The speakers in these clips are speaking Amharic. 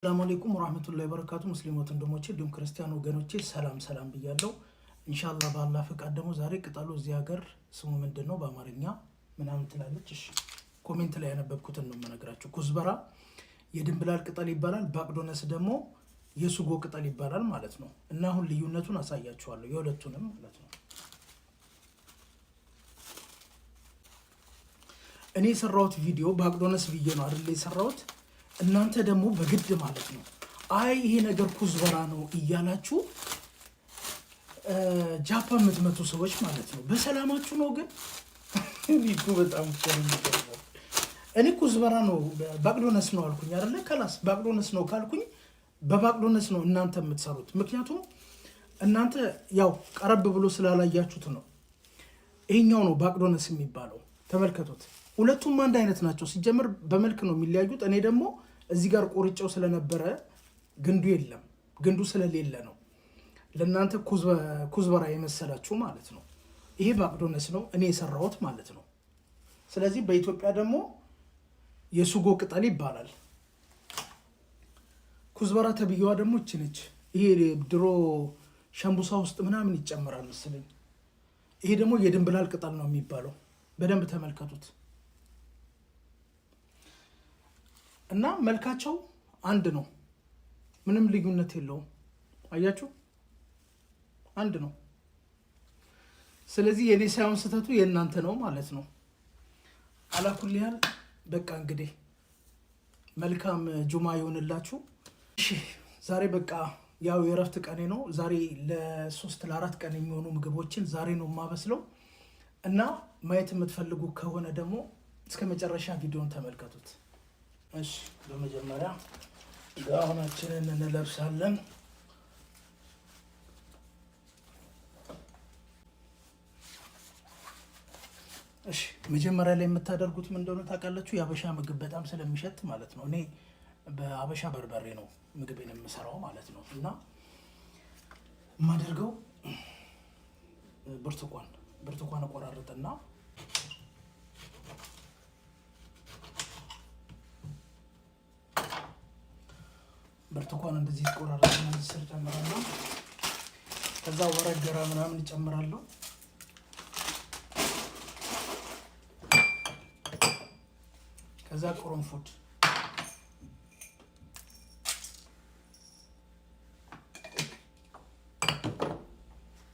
ሰላም አለይኩም ወራህመቱላሂ ወበረካቱ። ሙስሊሞች ወንድሞቼ እንዲሁም ክርስቲያን ወገኖቼ ሰላም ብያለሁ። ኢንሻአላህ በአላህ ፈቃድ ደግሞ ዛሬ ቅጠሉ እዚህ ሀገር ስሙ ምንድነው በአማርኛ ምናምን ትላለች። እሺ ኮሜንት ላይ ያነበብኩትን ነው የምነግራችሁ። ኩዝበራ የድንብላል ቅጠል ይባላል። ባቅዶነስ ደግሞ የሱጎ ቅጠል ይባላል ማለት ነው። እና አሁን ልዩነቱን አሳያችኋለሁ የሁለቱንም ማለት ነው። እኔ የሰራሁት ቪዲዮ ባቅዶነስ ብዬ ነው አይደል የሰራሁት። እናንተ ደግሞ በግድ ማለት ነው አይ ይሄ ነገር ኩዝበራ ነው እያላችሁ ጃፓን የምትመቱ ሰዎች ማለት ነው በሰላማችሁ ነው። ግን ሊኩ በጣም እኔ ኩዝበራ ነው ባቅዶነስ ነው አልኩኝ አይደለ? ከላስ ባቅዶነስ ነው ካልኩኝ በባቅዶነስ ነው እናንተ የምትሰሩት። ምክንያቱም እናንተ ያው ቀረብ ብሎ ስላላያችሁት ነው። ይሄኛው ነው ባቅዶነስ የሚባለው። ተመልከቱት። ሁለቱም አንድ አይነት ናቸው። ሲጀምር በመልክ ነው የሚለያዩት። እኔ ደግሞ እዚህ ጋር ቆርጬው ስለነበረ ግንዱ የለም፣ ግንዱ ስለሌለ ነው ለእናንተ ኩዝበራ የመሰላችሁ ማለት ነው። ይሄ ባቅዶነስ ነው እኔ የሰራሁት ማለት ነው። ስለዚህ በኢትዮጵያ ደግሞ የሱጎ ቅጠል ይባላል። ኩዝበራ ተብዬዋ ደግሞ እቺ ነች። ይሄ ድሮ ሸምቡሳ ውስጥ ምናምን ይጨመራል መሰለኝ። ይሄ ደግሞ የድንብላል ቅጠል ነው የሚባለው። በደንብ ተመልከቱት። እና መልካቸው አንድ ነው፣ ምንም ልዩነት የለውም። አያችሁ፣ አንድ ነው። ስለዚህ የኔ ሳይሆን ስህተቱ የእናንተ ነው ማለት ነው። አላኩል ያህል በቃ እንግዲህ መልካም ጁማ ይሆንላችሁ። እሺ ዛሬ በቃ ያው የእረፍት ቀኔ ነው። ዛሬ ለ3 ለ4 ቀን የሚሆኑ ምግቦችን ዛሬ ነው የማበስለው። እና ማየት የምትፈልጉ ከሆነ ደግሞ እስከ መጨረሻ ቪዲዮን ተመልከቱት። እሺ በመጀመሪያ ጋውናችንን እንለብሳለን። እሺ መጀመሪያ ላይ የምታደርጉት ምን እንደሆነ ታውቃላችሁ? የአበሻ ምግብ በጣም ስለሚሸት ማለት ነው። እኔ በአበሻ በርበሬ ነው ምግቤን የምሰራው ማለት ነው። እና የማደርገው ብርቱካን እቆራርጥና ብርቱካን እንደዚህ ቆራርጥና ስር ጨምራለሁ። ከዛ ወረገራ ምናምን እጨምራለሁ። ከዛ ቅርንፉድ፣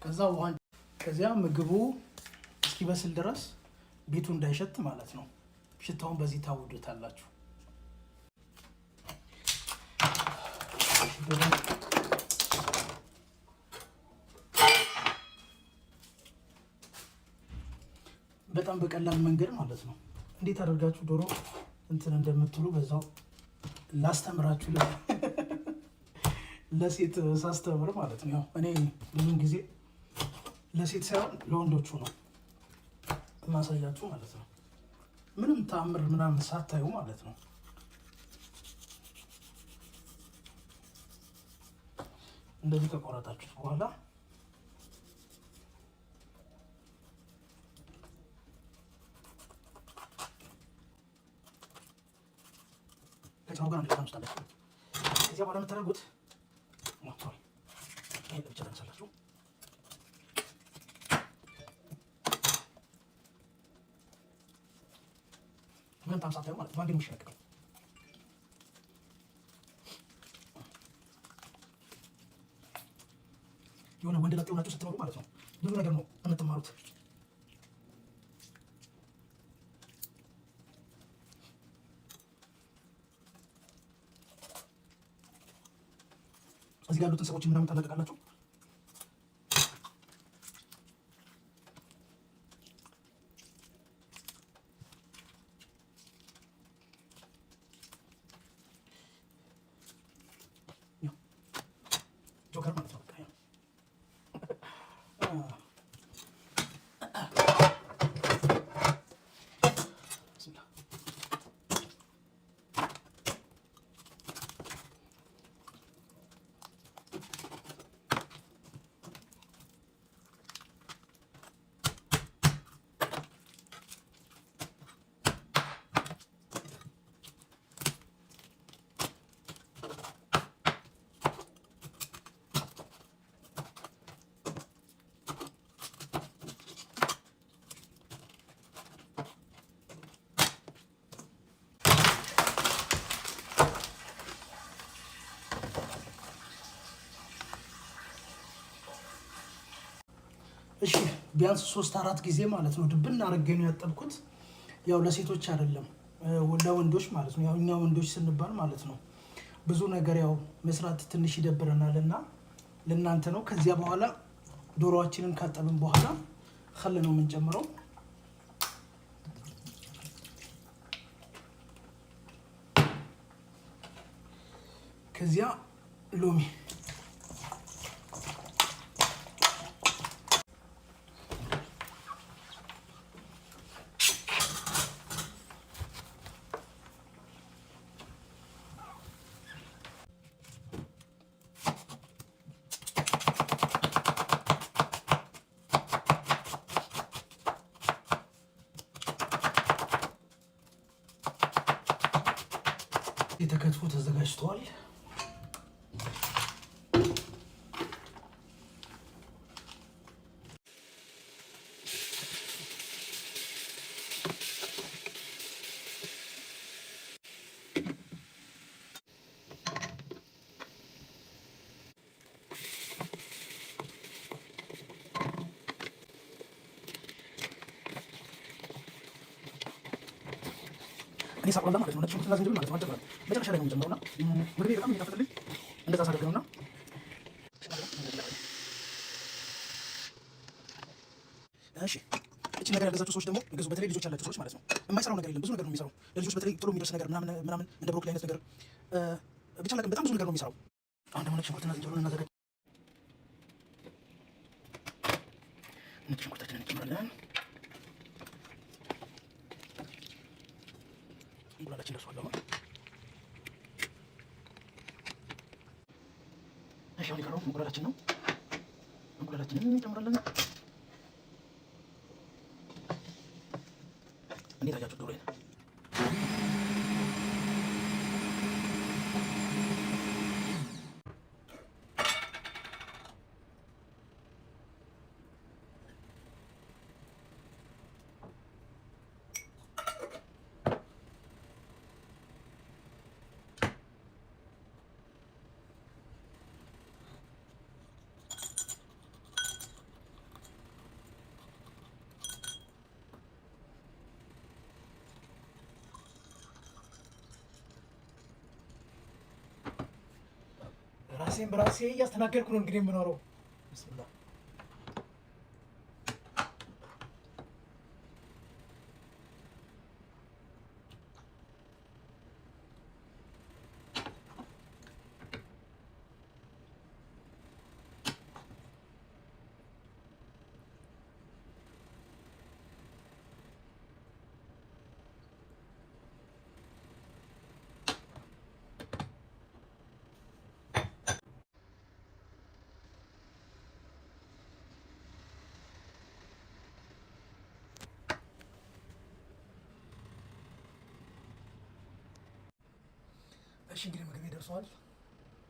ከዛ ውሃ፣ ከዚያ ምግቡ እስኪበስል ድረስ ቤቱ እንዳይሸት ማለት ነው። ሽታውን በዚህ ታውዱታላችሁ። በጣም በቀላል መንገድ ማለት ነው እንዴት አደርጋችሁ ዶሮ እንትን እንደምትሉ በዛው ላስተምራችሁ። ለሴት ሳስተምር ማለት ነው። እኔ ብዙን ጊዜ ለሴት ሳይሆን ለወንዶቹ ነው ማሳያችሁ ማለት ነው። ምንም ተአምር ምናምን ሳታዩ ማለት ነው። እንደዚህ ከቆረጣችሁት በኋላ ከጨው ጋር እንደዚህ ታምስታለች። ከዚያ በኋላ የምታደርጉት ይሄ ብቻ ታነሳላችሁ። ምንም ታምሳታዩ ማለት ነው። አንዴ ነው የሚሸነቀቀው። የሆነ ወንድ ላጤ ሆናችሁ ስትኖሩ ማለት ነው ብዙ ነገር ነው የምትማሩት። እዚህ ጋር ያሉትን ሰዎች ምናምን ታላቀቃላችሁ። ጆከር ማለት ነው። እሺ ቢያንስ 3-4 ጊዜ ማለት ነው ድብን አድርጌ ነው ያጠብኩት። ያው ለሴቶች አይደለም ለወንዶች ማለት ነው። ያው እኛ ወንዶች ስንባል ማለት ነው ብዙ ነገር ያው መስራት ትንሽ ይደብረናል እና ለእናንተ ነው። ከዚያ በኋላ ዶሮዋችንን ካጠብን በኋላ خل ነው የምንጨምረው። ከዚያ ሎሚ የተከትፎ ተዘጋጅቷል። እኔ ሳቆላ ማለት ነው ነጭ ሽንኩርትና ዝንጅብል ማለት ነው አልጨምርም። መጨረሻ ላይ ነው የምጨምረውና ምግቤ በጣም እየጣፈጠልኝ እንደዛ ሳደርገውና እሺ እቺ ነገር ያልገዛችሁ ሰዎች ደግሞ ገዙ። በተለይ ልጆች ያላችሁ ሰዎች ማለት ነው። የማይሰራው ነገር የለም፣ ብዙ ነገር ነው የሚሰራው። ለልጆች በተለይ ጥሩ የሚደርስ ነገር ምናምን እንደ ብሮኮሊ አይነት ነገር ብቻ ለቀን በጣም ብዙ ነገር ነው የሚሰራው። አሁን ደግሞ ነጭ ሽንኩርትና ዝንጅብሉን እናዘጋጅ። ነጭ ሽንኩርታችንን እንጨምራለን። እንቁላላችን ደርሷል አሁን። እሺ አሁን የቀረው እንቁላላችን ነው። እንቁላላችንን እንጨምራለን። እንዴት አያችሁ ዶሮዬን? ራሴን በራሴ እያስተናገድኩ ነው እንግዲህ የምኖረው። ብስሚላ እሺ እንግዲህ ምግቤ ደርሷል።